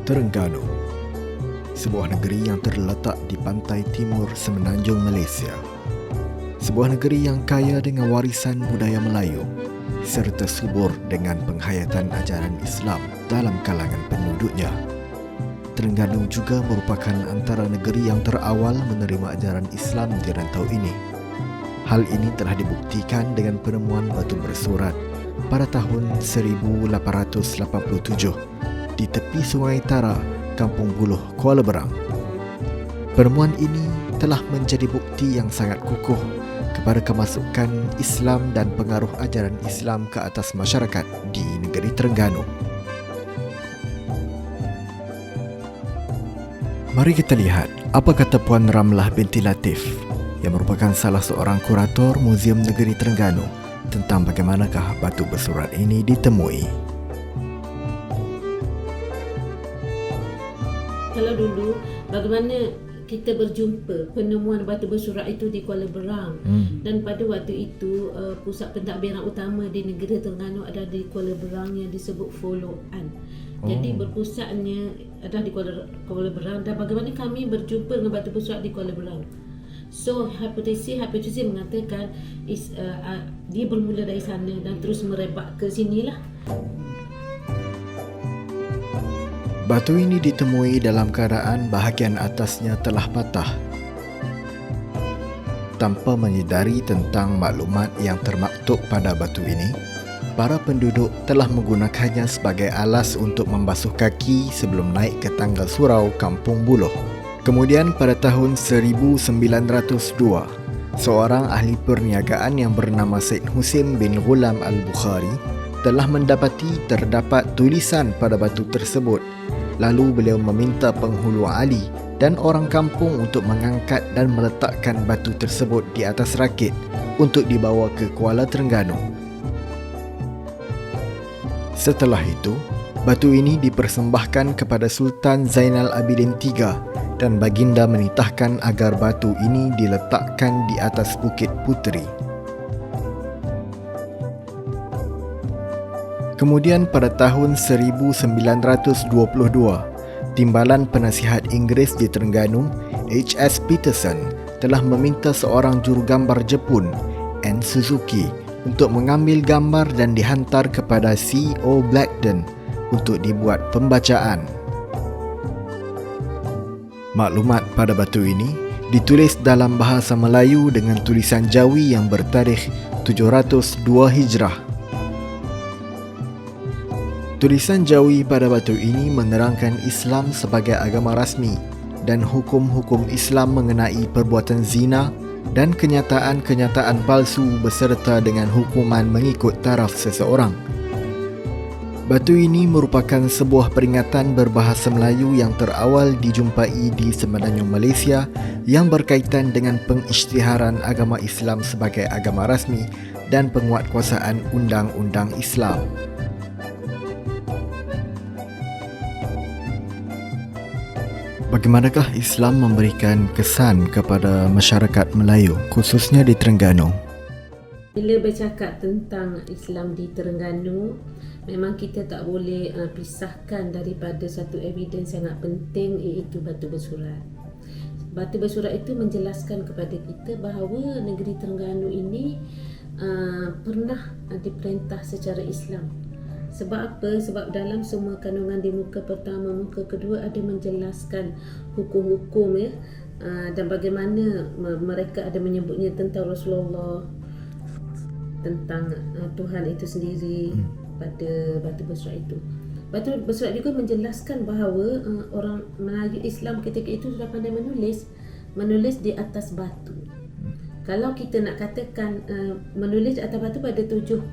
Terengganu, sebuah negeri yang terletak di pantai timur semenanjung Malaysia. Sebuah negeri yang kaya dengan warisan budaya Melayu serta subur dengan penghayatan ajaran Islam dalam kalangan penduduknya. Terengganu juga merupakan antara negeri yang terawal menerima ajaran Islam di rantau ini. Hal ini telah dibuktikan dengan penemuan batu bersurat pada tahun 1887 di tepi Sungai Tara, Kampung Buluh, Kuala Berang. Penemuan ini telah menjadi bukti yang sangat kukuh kepada kemasukan Islam dan pengaruh ajaran Islam ke atas masyarakat di negeri Terengganu. Mari kita lihat apa kata Puan Ramlah binti Latif yang merupakan salah seorang kurator Muzium Negeri Terengganu tentang bagaimanakah batu bersurat ini ditemui. Kalau dulu, bagaimana kita berjumpa penemuan batu bersurat itu di Kuala Berang, dan pada waktu itu pusat pentadbiran utama di negeri Terengganu ada di Kuala Berang yang disebut Follow-an. Jadi berpusatnya adalah di Kuala Berang, dan bagaimana kami berjumpa dengan batu bersurat di Kuala Berang. So hipotesis mengatakan dia bermula dari sana dan terus merebak ke sinilah. Batu ini ditemui dalam keadaan bahagian atasnya telah patah. Tanpa menyedari tentang maklumat yang termaktub pada batu ini, para penduduk telah menggunakannya sebagai alas untuk membasuh kaki sebelum naik ke tangga surau Kampung Buluh. Kemudian pada tahun 1902, seorang ahli perniagaan yang bernama Syed Husin bin Ghulam Al-Bukhari telah mendapati terdapat tulisan pada batu tersebut. Lalu beliau meminta penghulu Ali dan orang kampung untuk mengangkat dan meletakkan batu tersebut di atas rakit untuk dibawa ke Kuala Terengganu. Setelah itu, batu ini dipersembahkan kepada Sultan Zainal Abidin III dan baginda menitahkan agar batu ini diletakkan di atas Bukit Puteri. Kemudian pada tahun 1922, Timbalan Penasihat Inggeris di Terengganu, H.S. Peterson, telah meminta seorang jurugambar Jepun, N. Suzuki, untuk mengambil gambar dan dihantar kepada C.O. Blackden untuk dibuat pembacaan. Maklumat pada batu ini ditulis dalam bahasa Melayu dengan tulisan Jawi yang bertarikh 702 Hijrah. Tulisan Jawi pada batu ini menerangkan Islam sebagai agama rasmi dan hukum-hukum Islam mengenai perbuatan zina dan kenyataan-kenyataan palsu beserta dengan hukuman mengikut taraf seseorang. Batu ini merupakan sebuah peringatan berbahasa Melayu yang terawal dijumpai di semenanjung Malaysia yang berkaitan dengan pengisytiharan agama Islam sebagai agama rasmi dan penguatkuasaan undang-undang Islam. Bagaimanakah Islam memberikan kesan kepada masyarakat Melayu, khususnya di Terengganu? Bila bercakap tentang Islam di Terengganu, memang kita tak boleh pisahkan daripada satu evidens sangat penting, iaitu batu bersurat. Batu bersurat itu menjelaskan kepada kita bahawa negeri Terengganu ini pernah diperintah secara Islam. Sebab apa? Sebab dalam semua kandungan di muka pertama, muka kedua ada menjelaskan hukum-hukum dan bagaimana mereka ada menyebutnya tentang Rasulullah, tentang Tuhan itu sendiri pada batu bersurat itu. Batu bersurat juga menjelaskan bahawa orang Melayu Islam ketika itu sudah pandai menulis di atas batu. Kalau kita nak katakan menulis di atas batu pada 702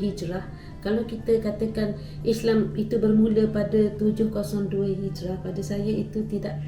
Hijrah, kalau kita katakan Islam itu bermula pada 702 Hijrah, pada saya itu tidak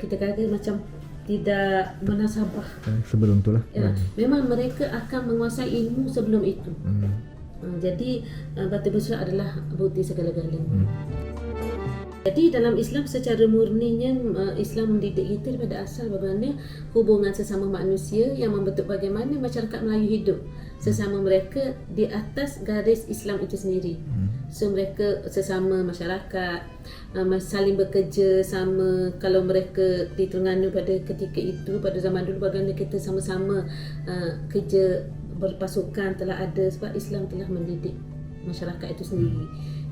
kita kata macam tidak munasabah. Sebelum itulah. Ya, memang mereka akan menguasai ilmu sebelum itu. Jadi batu bersurat adalah bukti segala-galanya. Jadi dalam Islam secara murninya Islam mendidik kita daripada asal bagaimana hubungan sesama manusia yang membentuk bagaimana masyarakat Melayu hidup sesama mereka di atas garis Islam itu sendiri. So mereka sesama masyarakat saling bekerja sama. Kalau mereka di Terengganu pada ketika itu, pada zaman dulu, bagaimana kita sama-sama kerja berpasukan telah ada sebab Islam telah mendidik masyarakat itu sendiri.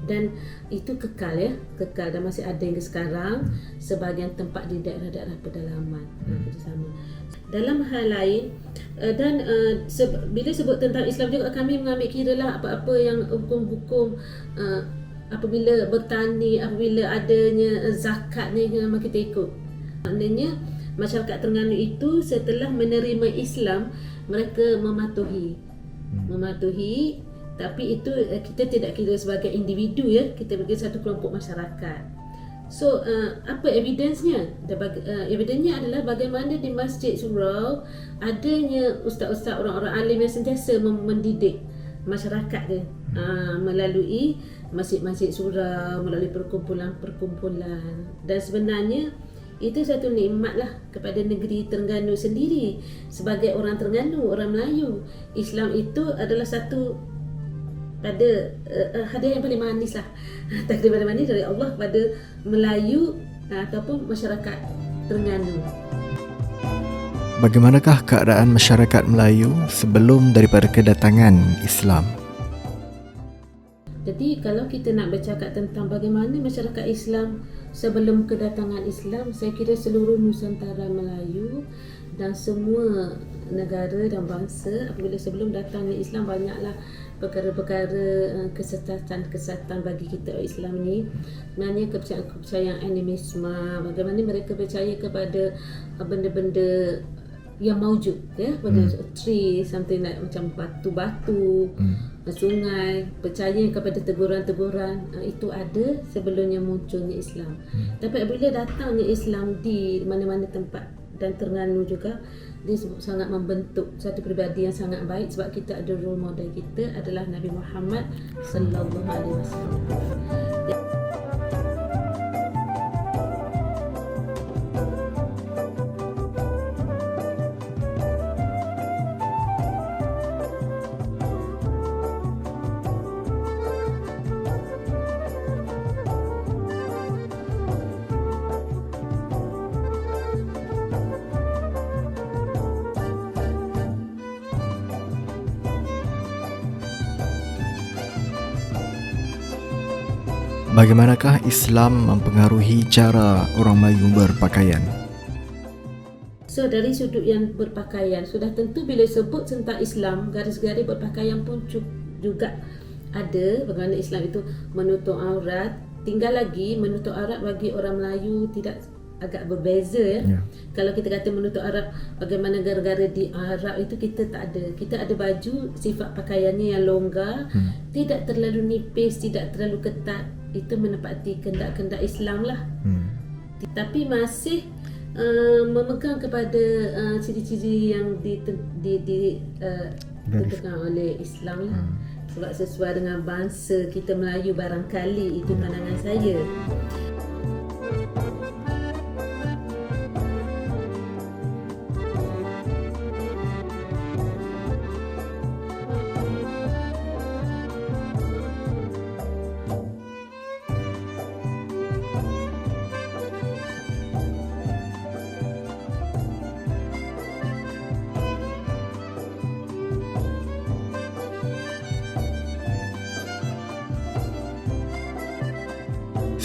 Dan itu kekal dan masih ada hingga sekarang sebahagian tempat di daerah-daerah pedalaman kerjasama. Dalam hal lain bila sebut tentang Islam juga kami mengambil kira lah apa-apa yang hukum-hukum apabila bertani, apabila adanya zakat ni memang kita ikut. Maknanya masyarakat Terengganu itu setelah menerima Islam mereka mematuhi tapi itu kita tidak kira sebagai individu kita bagi satu kelompok masyarakat. So apa evidensnya? Evidensnya adalah bagaimana di Masjid Surau adanya ustaz-ustaz, orang-orang alim yang sentiasa mendidik masyarakat dia melalui masjid-masjid surau, melalui perkumpulan-perkumpulan. Dan sebenarnya itu satu nikmatlah kepada negeri Terengganu sendiri. Sebagai orang Terengganu, orang Melayu, Islam itu adalah satu pada hadiah yang paling manis lah, takdir paling manis dari Allah pada Melayu ataupun masyarakat Terengganu. Bagaimanakah keadaan masyarakat Melayu sebelum daripada kedatangan Islam? Jadi kalau kita nak bercakap tentang bagaimana masyarakat Islam sebelum kedatangan Islam, saya kira seluruh Nusantara Melayu dan semua negara dan bangsa apabila sebelum datangnya Islam banyaklah perkara-perkara kesesatan bagi kita Islam ni. Sebenarnya kepercayaan animisme, bagaimana mereka percaya kepada benda-benda yang maujud pada tree, something like macam batu-batu, sungai, percaya kepada teguran-teguran itu ada sebelumnya munculnya Islam. Tapi apabila datangnya Islam di mana-mana tempat dan Terengganu juga, dia sangat membentuk satu peribadi yang sangat baik sebab kita ada role model kita adalah Nabi Muhammad sallallahu alaihi wasallam. Bagaimanakah Islam mempengaruhi cara orang Melayu berpakaian? So dari sudut yang berpakaian, sudah tentu bila sebut tentang Islam, garis-garis berpakaian pun juga ada. Bagaimana Islam itu menutup aurat. Tinggal lagi menutup aurat bagi orang Melayu tidak agak berbeza Kalau kita kata menutup aurat, bagaimana gara-gara di Arab itu kita tak ada. Kita ada baju, sifat pakaiannya yang longgar, tidak terlalu nipis, tidak terlalu ketat. Itu menepati kehendak-kehendak Islam lah. Tapi masih memegang kepada ciri-ciri yang ditentukan oleh Islam lah. Sebab sesuai dengan bangsa kita Melayu barangkali, itu pandangan saya.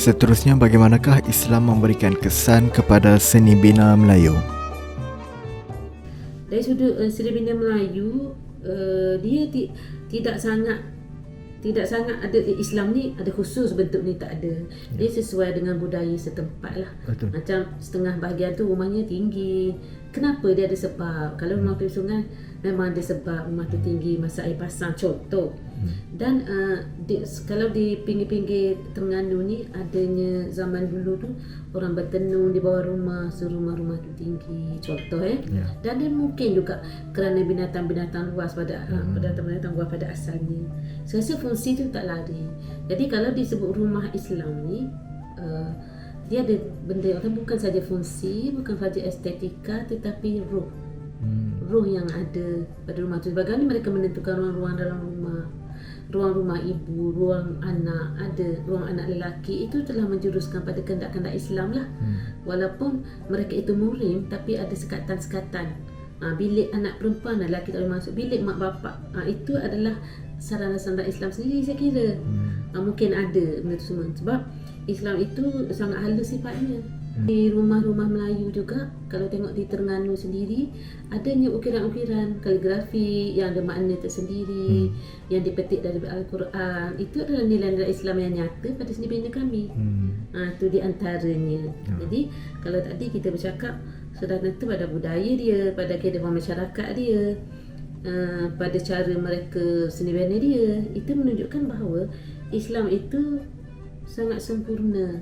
Seterusnya, bagaimanakah Islam memberikan kesan kepada seni bina Melayu? Dari sudut seni bina Melayu, dia tidak sangat ada. Islam ni ada khusus bentuk ni, tak ada. Dia sesuai dengan budaya setempat lah. Betul. Macam setengah bahagian tu rumahnya tinggi. Kenapa? Dia ada sebab. Kalau rumah pinggir sungai memang ada sebab rumah tu tinggi, masa air pasang, contoh. Dan kalau di pinggir-pinggir Terengganu ni, adanya zaman dulu tu orang bertenung di bawah rumah, so rumah-rumah tu tinggi, contoh Dan dia mungkin juga kerana binatang-binatang luas pada binatang buas pada asalnya. Saya rasa fungsi tu tak lari. Jadi kalau disebut rumah Islam ni, dia ada benda orang, bukan saja fungsi, bukan saja estetika, tetapi roh yang ada pada rumah tu. Bagaimana mereka menentukan ruang-ruang dalam rumah, ruang rumah ibu, ruang anak, ada ruang anak lelaki, itu telah menjuruskan pada kehendak-kehendak Islam lah. Walaupun mereka itu murim, tapi ada sekatan-sekatan. Bilik anak perempuan dan lelaki tak boleh masuk, bilik mak bapak, itu adalah sarana-sarana Islam sendiri saya kira. Mungkin ada benda tu semua, sebab Islam itu sangat halus sifatnya. Di rumah-rumah Melayu juga, kalau tengok di Terengganu sendiri, adanya ukiran-ukiran kaligrafi yang ada makna tersendiri, yang dipetik dari Al-Quran. Itu adalah nilai-nilai Islam yang nyata pada seni bina kami. Itu di antaranya. Jadi kalau tadi kita bercakap, sudah tentu pada budaya dia, pada kehidupan masyarakat dia, pada cara mereka seni bina dia, itu menunjukkan bahawa Islam itu sangat sempurna.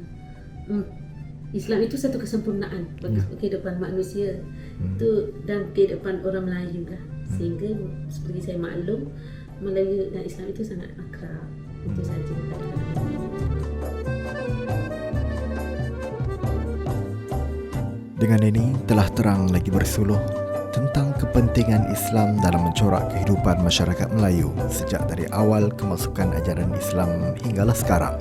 Islam itu satu kesempurnaan bagi kehidupan manusia itu dan kehidupan orang Melayu lah. Sehingga seperti saya maklum, Melayu dan Islam itu sangat akrab. Itu saja. Dengan ini telah terang lagi bersuluh tentang kepentingan Islam dalam mencorak kehidupan masyarakat Melayu sejak dari awal kemasukan ajaran Islam hinggalah sekarang.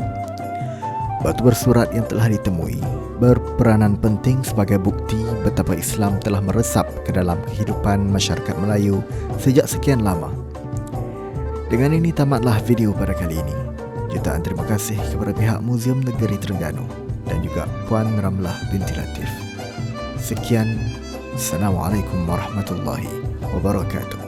Batu bersurat yang telah ditemui berperanan penting sebagai bukti betapa Islam telah meresap ke dalam kehidupan masyarakat Melayu sejak sekian lama. Dengan ini tamatlah video pada kali ini. Jutaan terima kasih kepada pihak Muzium Negeri Terengganu dan juga Puan Ramlah binti Latif. Sekian, Assalamualaikum warahmatullahi wabarakatuh.